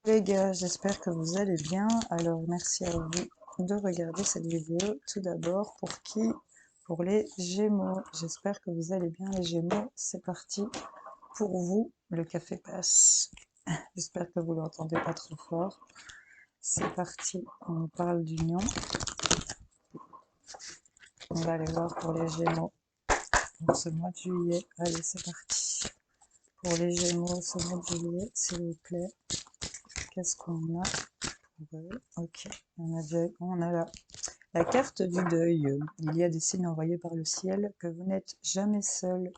Les gars, j'espère que vous allez bien. Alors, merci à vous de regarder cette vidéo. Tout d'abord, pour qui? Pour les Gémeaux. J'espère que vous allez bien, les Gémeaux. C'est parti pour vous. Le café passe. J'espère que vous l'entendez pas trop fort. C'est parti. On parle d'union. On va aller voir pour les Gémeaux pour ce mois de juillet. Allez, c'est parti. Pour les Gémeaux, ce mois de juillet, s'il vous plaît. Qu'est-ce qu'on a? Ok, on a la carte du deuil. Il y a des signes envoyés par le ciel que vous n'êtes jamais seul.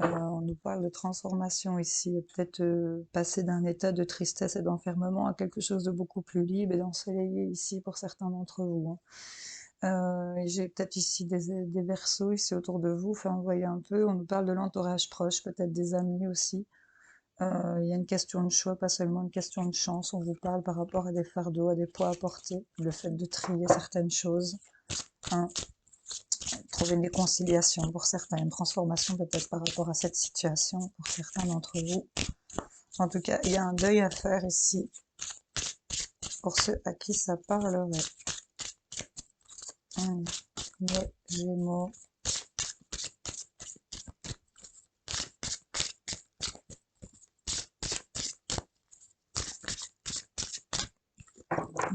On nous parle de transformation ici, peut-être passer d'un état de tristesse et d'enfermement à quelque chose de beaucoup plus libre et d'ensoleillé ici pour certains d'entre vous. Et j'ai peut-être ici des versos ici autour de vous. Enfin, vous voyez un peu, on nous parle de l'entourage proche, peut-être des amis aussi. Il y a une question de choix, pas seulement une question de chance. On vous parle par rapport à des fardeaux, à des poids à porter, le fait de trier certaines choses, hein, trouver une réconciliation pour certains, une transformation peut-être par rapport à cette situation pour certains d'entre vous. En tout cas, il y a un deuil à faire ici pour ceux à qui ça parlerait. Les Gémeaux.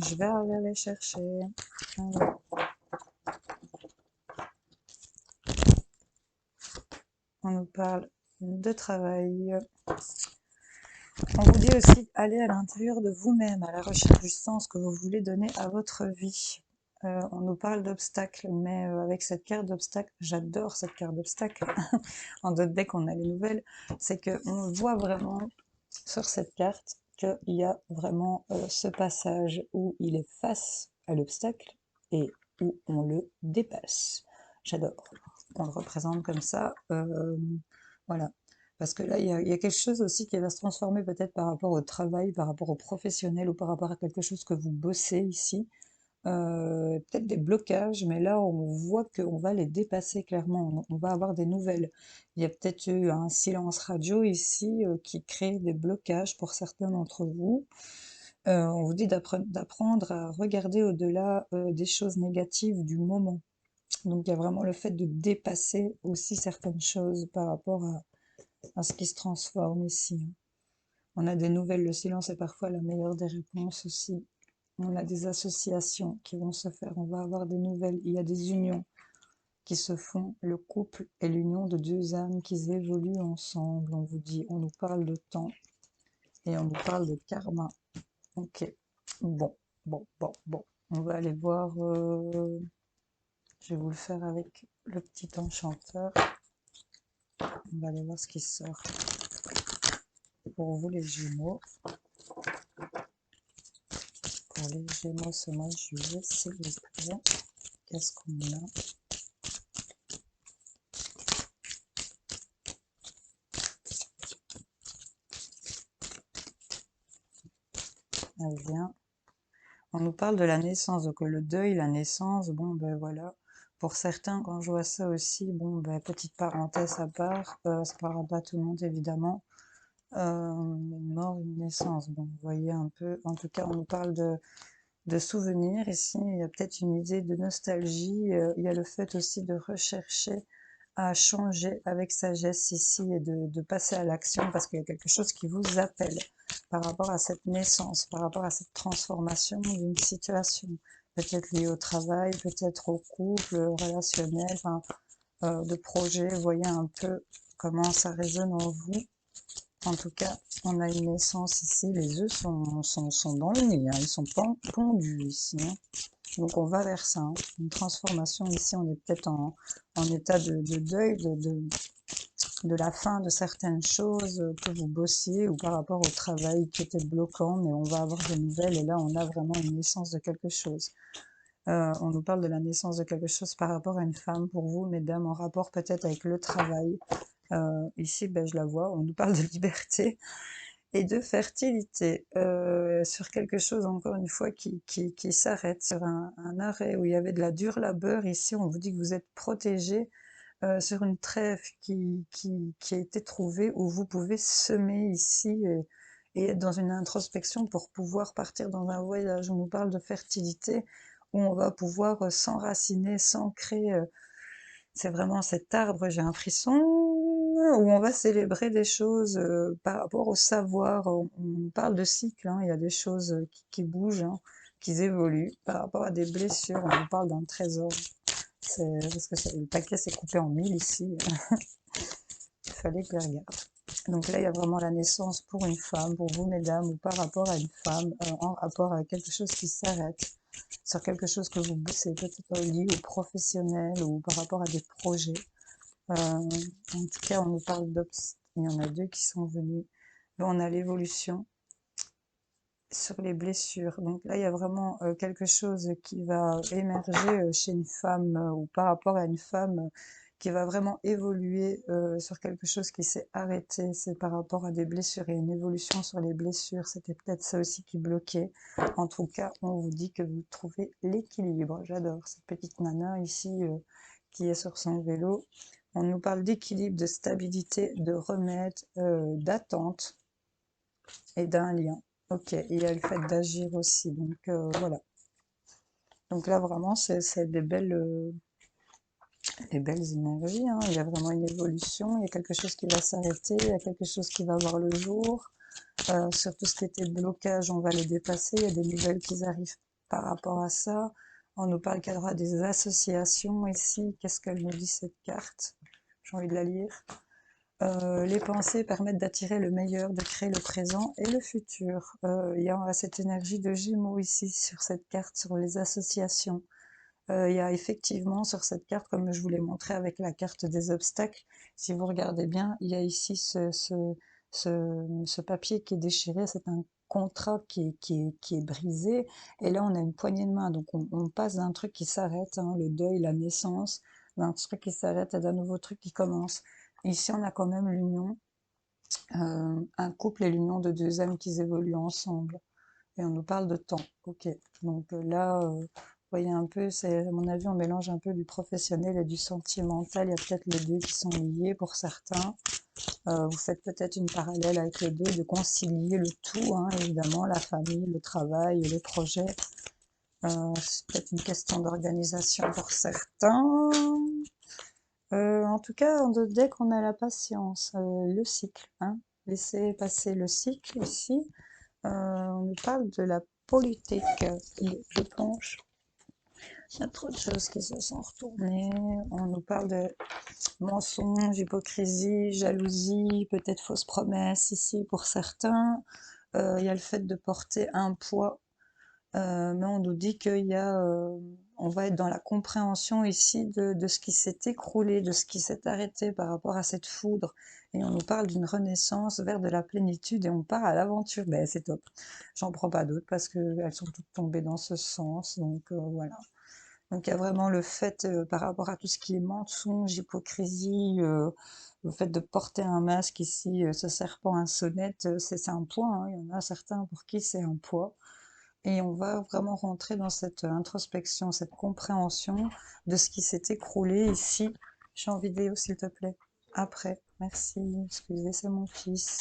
Je vais aller les chercher. On nous parle de travail. On vous dit aussi, allez à l'intérieur de vous-même, à la recherche du sens que vous voulez donner à votre vie. On nous parle d'obstacles, mais avec cette carte d'obstacles, j'adore cette carte d'obstacles. En d'autres decks, on a les nouvelles. C'est qu'on voit vraiment sur cette carte qu'il y a vraiment ce passage où il est face à l'obstacle et où on le dépasse. J'adore qu'on le représente comme ça. Voilà. Parce que là, il y a quelque chose aussi qui va se transformer peut-être par rapport au travail, par rapport au professionnel ou par rapport à quelque chose que vous bossez ici. Peut-être des blocages, mais là, on voit qu'on va les dépasser clairement. On va avoir des nouvelles. Il y a peut-être eu un silence radio ici qui crée des blocages pour certains d'entre vous. On vous dit d'apprendre à regarder au-delà des choses négatives du moment. Donc, il y a vraiment le fait de dépasser aussi certaines choses par rapport à ce qui se transforme ici. On a des nouvelles, le silence est parfois la meilleure des réponses aussi. On a des associations qui vont se faire, on va avoir des nouvelles, il y a des unions qui se font, le couple est l'union de deux âmes qui évoluent ensemble, on vous dit, on nous parle de temps et on nous parle de karma. Ok, bon, on va aller voir, je vais vous le faire avec le petit enchanteur, on va aller voir ce qui sort pour vous les Gémeaux. Pour les Gémeaux ce mois de juillet, s'il vous plaît, qu'est-ce qu'on a? Elle vient. On nous parle de la naissance, donc le deuil, la naissance, bon ben voilà. Pour certains, quand je vois ça aussi, bon ben petite parenthèse à part, ça parlera pas à tout le monde évidemment. Une mort, une naissance, bon vous voyez un peu, en tout cas on nous parle de souvenirs ici, il y a peut-être une idée de nostalgie, il y a le fait aussi de rechercher à changer avec sagesse ici et de passer à l'action parce qu'il y a quelque chose qui vous appelle par rapport à cette naissance, par rapport à cette transformation d'une situation, peut-être liée au travail, peut-être au couple, relationnel, enfin, de projet. Vous voyez un peu comment ça résonne en vous. En tout cas, on a une naissance ici, les œufs sont dans le nid, hein, ils sont pondus ici. Hein. Donc on va vers ça, hein. Une transformation ici, on est peut-être en état de deuil, de la fin de certaines choses que vous bossiez ou par rapport au travail qui était bloquant, mais on va avoir des nouvelles et là on a vraiment une naissance de quelque chose. On nous parle de la naissance de quelque chose par rapport à une femme, pour vous, mesdames, en rapport peut-être avec le travail. Ici, ben, je la vois, on nous parle de liberté et de fertilité, sur quelque chose, encore une fois, qui s'arrête, sur un arrêt où il y avait de la dure labeur. Ici, on vous dit que vous êtes protégé sur une trêve qui a été trouvée où vous pouvez semer ici et être dans une introspection pour pouvoir partir dans un voyage. On nous parle de fertilité, où on va pouvoir s'enraciner, s'ancrer. C'est vraiment cet arbre, j'ai un frisson, où on va célébrer des choses par rapport au savoir. On parle de cycle, hein, il y a des choses qui bougent, hein, qui évoluent par rapport à des blessures. On nous parle d'un trésor. Parce que le paquet s'est coupé en mille ici. Il fallait que je regarde. Donc là, il y a vraiment la naissance pour une femme, pour vous, mesdames, ou par rapport à une femme, en rapport à quelque chose qui s'arrête, sur quelque chose que vous bossez, peut-être lié au professionnel ou par rapport à des projets. En tout cas, on nous parle d'obstacles. Il y en a deux qui sont venus. Là, on a l'évolution sur les blessures. Donc là, il y a vraiment quelque chose qui va émerger chez une femme ou par rapport à une femme qui va vraiment évoluer sur quelque chose qui s'est arrêté. C'est par rapport à des blessures et une évolution sur les blessures. C'était peut-être ça aussi qui bloquait. En tout cas, on vous dit que vous trouvez l'équilibre. J'adore cette petite nana ici qui est sur son vélo. On nous parle d'équilibre, de stabilité, de remède, d'attente et d'un lien. Ok, il y a le fait d'agir aussi, donc voilà. Donc là, vraiment, c'est des belles énergies, hein. Il y a vraiment une évolution, il y a quelque chose qui va s'arrêter, il y a quelque chose qui va voir le jour. Sur tout ce qui était blocage, on va les dépasser, il y a des nouvelles qui arrivent par rapport à ça. On nous parle qu'il y aura des associations ici. Qu'est-ce qu'elle nous dit, cette carte? J'ai envie de la lire. Les pensées permettent d'attirer le meilleur, de créer le présent et le futur. Il y a cette énergie de Gémeaux ici sur cette carte, sur les associations. Il y a effectivement sur cette carte, comme je vous l'ai montré avec la carte des obstacles, si vous regardez bien, il y a ici ce papier qui est déchiré, c'est un contrat qui est brisé, et là on a une poignée de main, donc on passe d'un truc qui s'arrête, hein, le deuil, la naissance, d'un truc qui s'arrête à d'un nouveau truc qui commence. Ici on a quand même l'union, un couple et l'union de deux âmes qui évoluent ensemble. Et on nous parle de temps. Ok. Donc là, vous voyez un peu, c'est à mon avis, on mélange un peu du professionnel et du sentimental. Il y a peut-être les deux qui sont liés pour certains. Vous faites peut-être une parallèle avec les deux, de concilier le tout, hein, évidemment, la famille, le travail, les projets. C'est peut-être une question d'organisation pour certains. En tout cas, en deux decks, on a la patience, le cycle, hein. Laissez passer le cycle ici. On nous parle de la politique. Je penche. Il y a trop de choses qui se sont retournées. On nous parle de mensonges, hypocrisie, jalousie, peut-être fausses promesses ici pour certains. Il y a le fait de porter un poids. Mais on nous dit qu'il y a, on va être dans la compréhension ici de ce qui s'est écroulé, de ce qui s'est arrêté par rapport à cette foudre. Et on nous parle d'une renaissance vers de la plénitude et on part à l'aventure. Ben, c'est top. J'en prends pas d'autres parce qu'elles sont toutes tombées dans ce sens. Donc voilà. Donc il y a vraiment le fait par rapport à tout ce qui est mensonge, hypocrisie, le fait de porter un masque ici, ce serpent, un sonnette, c'est un poids, hein. Il y en a certains pour qui c'est un poids. Et on va vraiment rentrer dans cette introspection, cette compréhension de ce qui s'est écroulé ici. Je suis en vidéo, s'il te plaît. Après, merci. Excusez, c'est mon fils.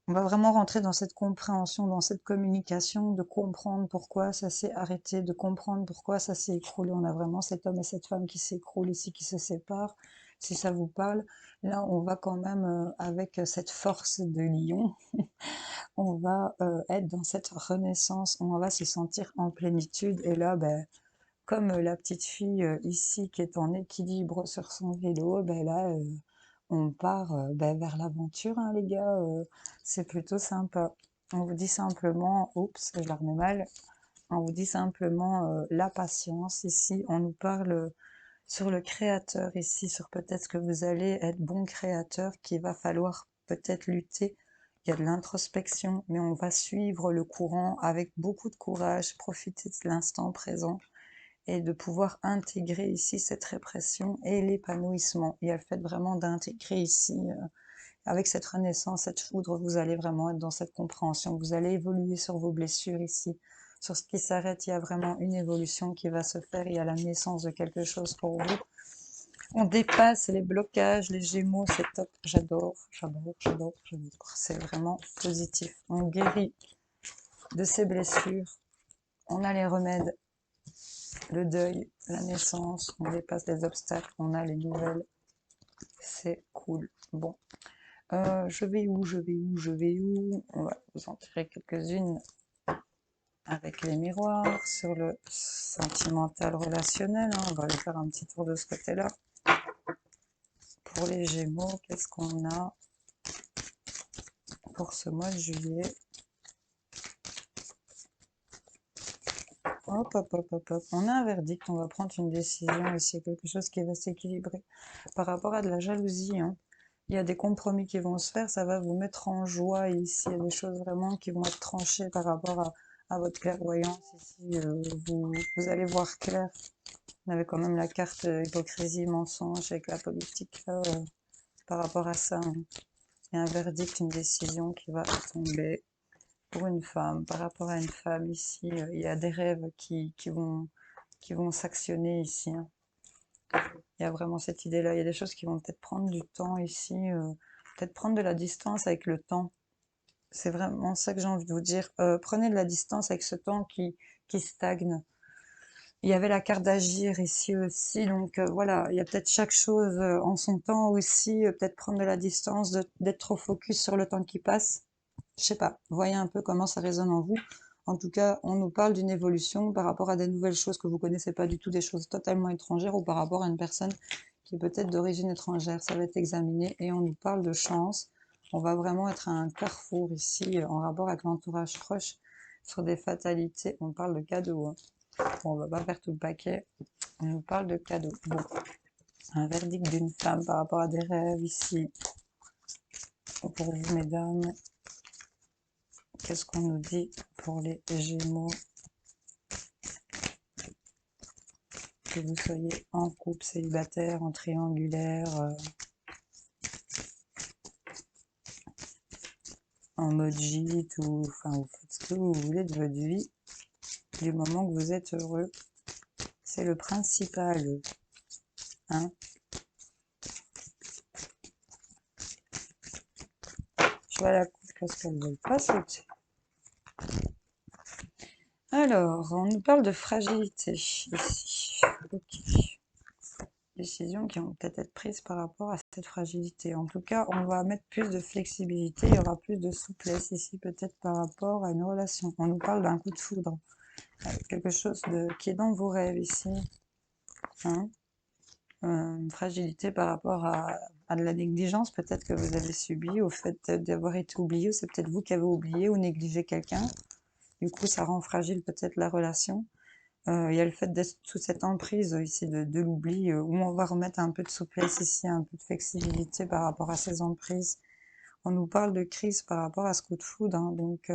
On va vraiment rentrer dans cette compréhension, dans cette communication, de comprendre pourquoi ça s'est arrêté, de comprendre pourquoi ça s'est écroulé. On a vraiment cet homme et cette femme qui s'écroulent ici, qui se séparent, si ça vous parle. Là, on va quand même avec cette force de lion, on va être dans cette renaissance, on va se sentir en plénitude. Et là, ben, comme la petite fille ici qui est en équilibre sur son vélo, ben là, on part ben, vers l'aventure, hein, les gars. C'est plutôt sympa. On vous dit simplement, oups, je la remets mal. On vous dit simplement la patience. Ici, on nous parle sur le créateur, ici, sur peut-être que vous allez être bon créateur, qu'il va falloir peut-être lutter. Il y a de l'introspection, mais on va suivre le courant avec beaucoup de courage, profiter de l'instant présent et de pouvoir intégrer ici cette répression et l'épanouissement. Il y a le fait vraiment d'intégrer ici, avec cette renaissance, cette foudre, vous allez vraiment être dans cette compréhension, vous allez évoluer sur vos blessures ici. Sur ce qui s'arrête, il y a vraiment une évolution qui va se faire, il y a la naissance de quelque chose pour vous. On dépasse les blocages, les Gémeaux, c'est top. J'adore, j'adore, j'adore, j'adore. C'est vraiment positif. On guérit de ses blessures. On a les remèdes, le deuil, la naissance. On dépasse les obstacles. On a les nouvelles. C'est cool. Bon. Je vais où, je vais où, je vais où? On va vous en tirer quelques-unes avec les miroirs sur le sentimental relationnel. Hein. On va aller faire un petit tour de ce côté-là. Pour les Gémeaux, qu'est-ce qu'on a pour ce mois de juillet? Hop, hop, hop, hop, hop. On a un verdict, on va prendre une décision ici, quelque chose qui va s'équilibrer. Par rapport à de la jalousie, hein, il y a des compromis qui vont se faire, ça va vous mettre en joie ici. Il y a des choses vraiment qui vont être tranchées par rapport à votre clairvoyance ici. Vous allez voir clair. On avait quand même la carte hypocrisie, mensonge avec la politique là, par rapport à ça. Hein. Il y a un verdict, une décision qui va tomber pour une femme. Par rapport à une femme ici, il y a des rêves qui vont s'actionner ici. Hein. Il y a vraiment cette idée-là. Il y a des choses qui vont peut-être prendre du temps ici, peut-être prendre de la distance avec le temps. C'est vraiment ça que j'ai envie de vous dire. Prenez de la distance avec ce temps qui stagne. Il y avait la carte d'agir ici aussi, donc voilà, il y a peut-être chaque chose en son temps aussi, peut-être prendre de la distance, d'être trop focus sur le temps qui passe. Je sais pas, voyez un peu comment ça résonne en vous. En tout cas, on nous parle d'une évolution par rapport à des nouvelles choses que vous connaissez pas du tout, des choses totalement étrangères, ou par rapport à une personne qui est peut-être d'origine étrangère. Ça va être examiné et on nous parle de chance. On va vraiment être à un carrefour ici, en rapport avec l'entourage proche, sur des fatalités. On parle de cadeaux. Hein. Bon, on va pas faire tout le paquet. On nous parle de cadeaux. Bon, un verdict d'une femme par rapport à des rêves ici. Pour vous, mesdames, qu'est-ce qu'on nous dit pour les Gémeaux? Que vous soyez en couple, célibataire, en triangulaire, en mode gîte, ou enfin, vous faites ce que vous voulez de votre vie, du moment que vous êtes heureux. C'est le principal. Hein. Je vois la coupe parce qu'elle ne veut pas sauter. Alors, on nous parle de fragilité ici. Ok. Décisions qui vont peut-être être prises par rapport à cette fragilité. En tout cas, on va mettre plus de flexibilité, il y aura plus de souplesse ici, peut-être par rapport à une relation. On nous parle d'un coup de foudre, quelque chose qui est dans vos rêves ici. Hein. Une fragilité par rapport à de la négligence peut-être que vous avez subi, au fait d'avoir été oublié, ou c'est peut-être vous qui avez oublié ou négligé quelqu'un. Du coup, ça rend fragile peut-être la relation. Il y a le fait d'être sous cette emprise ici de l'oubli, où on va remettre un peu de souplesse ici, un peu de flexibilité par rapport à ces emprises. On nous parle de crise par rapport à ce coup de foudre, hein, donc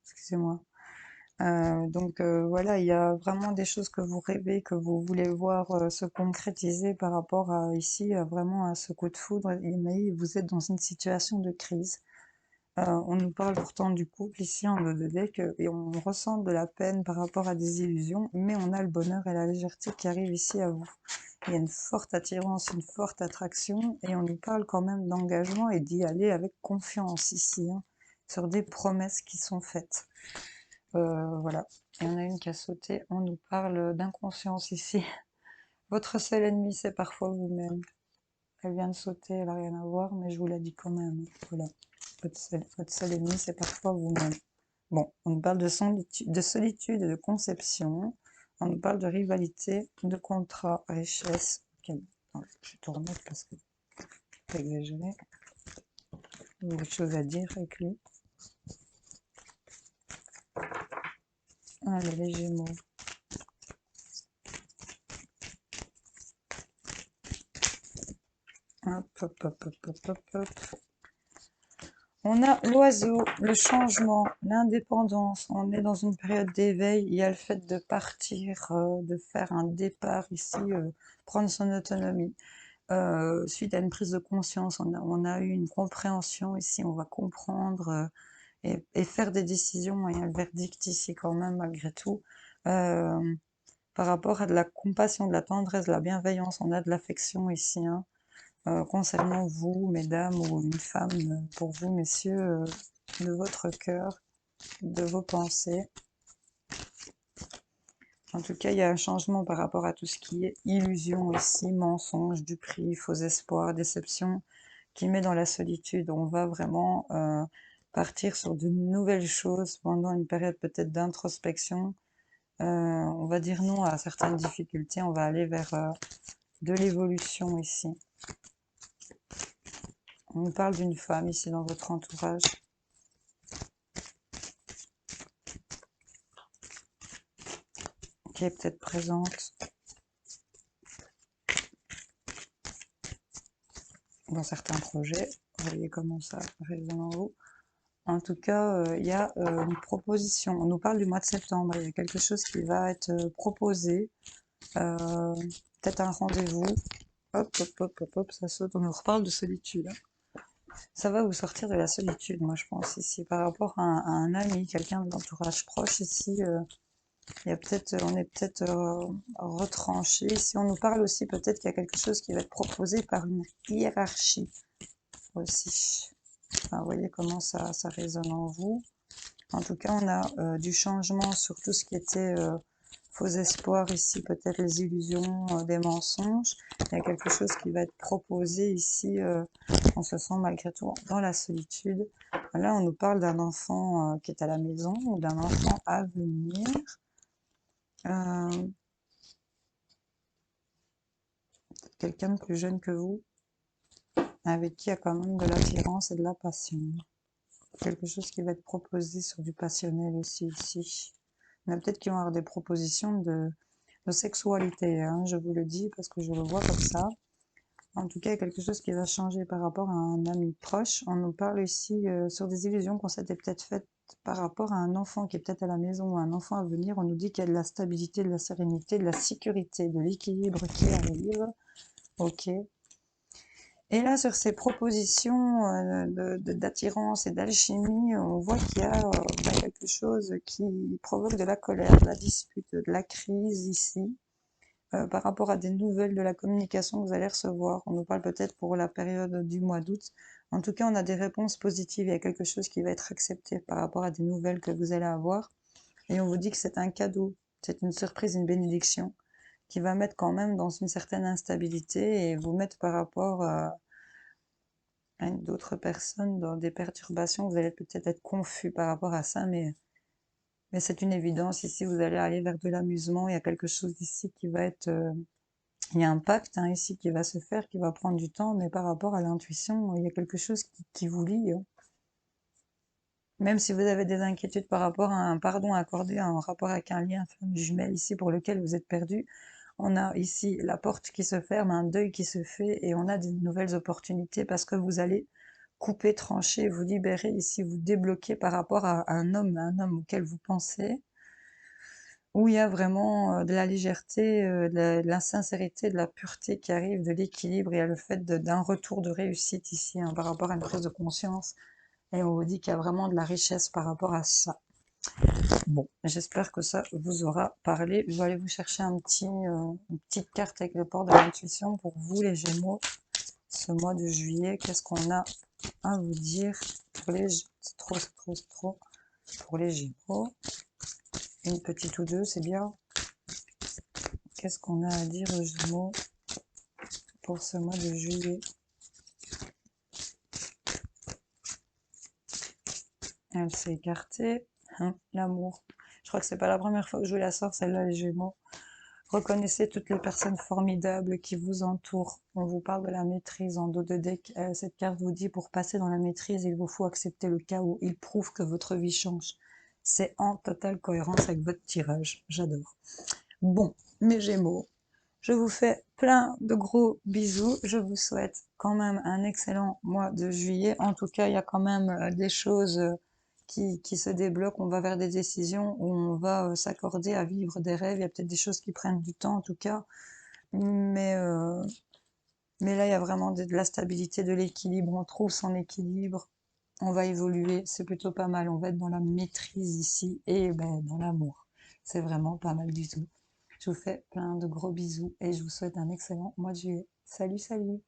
excusez-moi. Donc voilà, il y a vraiment des choses que vous rêvez, que vous voulez voir se concrétiser par rapport à ici, vraiment à ce coup de foudre, mais vous êtes dans une situation de crise. On nous parle pourtant du couple ici en dos de deck et on ressent de la peine par rapport à des illusions, mais on a le bonheur et la légèreté qui arrivent ici à vous. Il y a une forte attirance, une forte attraction et on nous parle quand même d'engagement et d'y aller avec confiance ici, hein, sur des promesses qui sont faites. Voilà. Et on a une qui a sauté, on nous parle d'inconscience ici. Votre seul ennemi, c'est parfois vous-même. Elle vient de sauter, elle n'a rien à voir, mais je vous la dis quand même. Voilà. Votre seul ennemi, c'est parfois vous-même. Bon, on nous parle de solitude et de conception. On nous parle de rivalité, de contrat, richesse. Okay. Alors, je vais tout remettre parce que c'est exagéré. Il y a beaucoup de choses à dire avec lui. Allez, les Gémeaux. Hop, hop, hop, hop, hop, hop, hop. On a l'oiseau, le changement, l'indépendance. On est dans une période d'éveil. Il y a le fait de partir, de faire un départ ici, prendre son autonomie. Suite à une prise de conscience, on a eu une compréhension ici. On va comprendre et faire des décisions. Il y a le verdict ici quand même, malgré tout. par rapport à de la compassion, de la tendresse, de la bienveillance. On a de l'affection ici, hein, concernant vous, mesdames, ou une femme, pour vous, messieurs, de votre cœur, de vos pensées. En tout cas, il y a un changement par rapport à tout ce qui est illusion ici, mensonge, duperie, faux espoir, déception, qui met dans la solitude. On va vraiment partir sur de nouvelles choses pendant une période peut-être d'introspection. On va dire non à certaines difficultés, on va aller vers de l'évolution ici. On nous parle d'une femme ici dans votre entourage. Qui est peut-être présente dans certains projets. Vous voyez comment ça résonne en vous. En tout cas, il y a une proposition. On nous parle du mois de septembre. Il y a quelque chose qui va être proposé. Peut-être un rendez-vous. Hop, hop, hop, hop, hop, ça saute. On nous reparle de solitude. Ça va vous sortir de la solitude, moi, je pense, ici. Par rapport à un ami, quelqu'un de l'entourage proche, ici, il y a peut-être, on est peut-être retranché. Ici, on nous parle aussi peut-être qu'il y a quelque chose qui va être proposé par une hiérarchie aussi. Enfin, vous voyez comment ça résonne en vous. En tout cas, on a du changement sur tout ce qui était faux espoirs ici, peut-être les illusions, des mensonges. Il y a quelque chose qui va être proposé ici, on se sent malgré tout dans la solitude. Là, on nous parle d'un enfant qui est à la maison ou d'un enfant à venir. Quelqu'un de plus jeune que vous, avec qui il y a quand même de l'attirance et de la passion. Quelque chose qui va être proposé sur du passionnel aussi ici. Il y en a peut-être qui vont avoir des propositions de sexualité, hein, je vous le dis parce que je le vois comme ça. En tout cas, il y a quelque chose qui va changer par rapport à un ami proche. On nous parle ici sur des illusions qu'on s'était peut-être faites par rapport à un enfant qui est peut-être à la maison ou un enfant à venir. On nous dit qu'il y a de la stabilité, de la sérénité, de la sécurité, de l'équilibre qui arrive. Ok. Et là, sur ces propositions d'attirance et d'alchimie, on voit qu'il y a quelque chose qui provoque de la colère, de la dispute, de la crise ici, par rapport à des nouvelles de la communication que vous allez recevoir. On nous parle peut-être pour la période du mois d'août. En tout cas, on a des réponses positives. Il y a quelque chose qui va être accepté par rapport à des nouvelles que vous allez avoir. Et on vous dit que c'est un cadeau, c'est une surprise, une bénédiction, qui va mettre quand même dans une certaine instabilité et vous mettre par rapport à d'autres personnes dans des perturbations. Vous allez peut-être être confus par rapport à ça, mais c'est une évidence. Ici, vous allez aller vers de l'amusement. Il y a quelque chose ici qui va être... il y a un pacte ici qui va se faire, qui va prendre du temps, mais par rapport à l'intuition, il y a quelque chose qui vous lie. Même si vous avez des inquiétudes par rapport à un pardon accordé en rapport avec un lien femme jumelle ici pour lequel vous êtes perdu, on a ici la porte qui se ferme, un deuil qui se fait et on a de nouvelles opportunités parce que vous allez couper, trancher, vous libérer ici, vous débloquer par rapport à un homme auquel vous pensez, où il y a vraiment de la légèreté, de la sincérité, de la pureté qui arrive, de l'équilibre. Il y a le fait d'un retour de réussite ici par rapport à une prise de conscience. Et on vous dit qu'il y a vraiment de la richesse par rapport à ça. Bon, j'espère que ça vous aura parlé. Je vais aller vous chercher une petite carte avec le port de l'intuition pour vous les Gémeaux. Ce mois de juillet, qu'est-ce qu'on a à vous dire pour les... C'est trop. Pour les Gémeaux. Une petite ou deux, c'est bien. Qu'est-ce qu'on a à dire aux Gémeaux pour ce mois de juillet? Elle s'est écartée. L'amour. Je crois que c'est pas la première fois que je vous la sors, celle-là, les Gémeaux. Reconnaissez toutes les personnes formidables qui vous entourent. On vous parle de la maîtrise en dos de deck. Cette carte vous dit, pour passer dans la maîtrise, il vous faut accepter le chaos. Il prouve que votre vie change. C'est en totale cohérence avec votre tirage. J'adore. Bon, mes Gémeaux, je vous fais plein de gros bisous. Je vous souhaite quand même un excellent mois de juillet. En tout cas, il y a quand même des choses qui se débloquent. On va vers des décisions où on va s'accorder à vivre des rêves. Il y a peut-être des choses qui prennent du temps en tout cas. Mais là, il y a vraiment de la stabilité, de l'équilibre. On trouve son équilibre. On va évoluer. C'est plutôt pas mal. On va être dans la maîtrise ici et dans l'amour. C'est vraiment pas mal du tout. Je vous fais plein de gros bisous et je vous souhaite un excellent mois de juillet. Salut, salut!